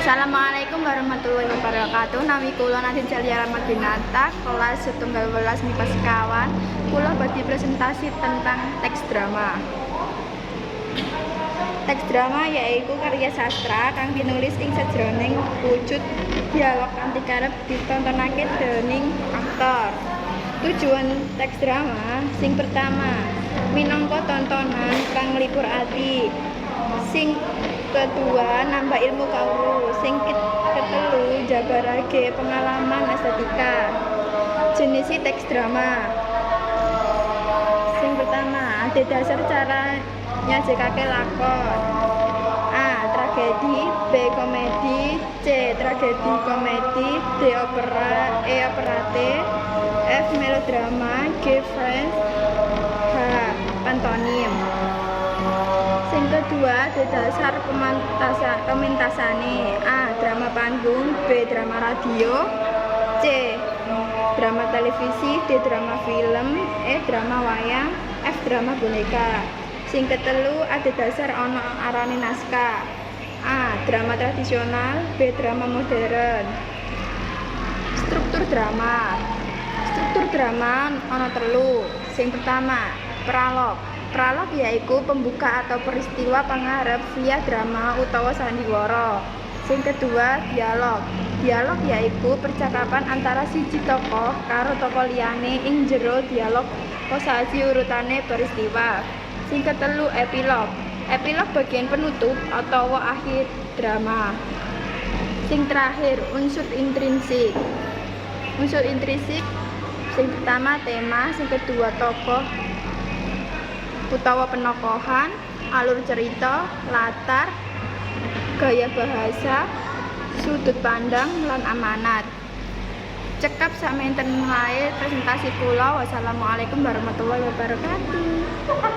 Assalamualaikum warahmatullahi wabarakatuh. Nami kula Nadine Celia Ramadinata, kelas 11 MIPA sekawan. Kula badhe presentasi tentang teks drama. Teks drama yaiku karya sastra kang tinulis ing sajroning wujud dialog kanthi karep ditontonake dening aktor. Tujuan teks drama sing pertama, minangka tontonan kang nglipur ati. Sing kedua, nambah ilmu kawruh. Sing ketelu, jabarake pengalaman estetika. Jenis teks drama. Sing pertama, adhedhasar cara nyajekake lakon. A. Tragedi, B. Komedi, C. Tragedi komedi, D. Opera, E. Operate, F. Melodrama, G. Friends, H. Pantonim. Sing kedua, adhedhasar pementasane. A. Drama panggung, B. Drama radio, C. Drama televisi, D. Drama film, E. Drama wayang, F. Drama boneka. Sing ketelu, adhedhasar ana arane naskah. A. Drama tradisional, B. Drama modern. Struktur drama. Struktur drama ana telu. Sing pertama, pralog. Pralog yaiku pembuka atau peristiwa pangarep via drama utawa sandiwara. Sing kedua, dialog. Dialog yaiku percakapan antara siji tokoh karo tokoh liyane ing jero dialog posaji urutane peristiwa. Sing ketelu, epilog. Epilog bagian penutup atau akhir drama. Sing terakhir, unsur intrinsik. Unsur intrinsik sing pertama tema, sing kedua tokoh utawa penokohan, alur cerita, latar, gaya bahasa, sudut pandang, lan amanat. Cekap sakmenten wae presentasi kula. Wassalamualaikum warahmatullahi wabarakatuh.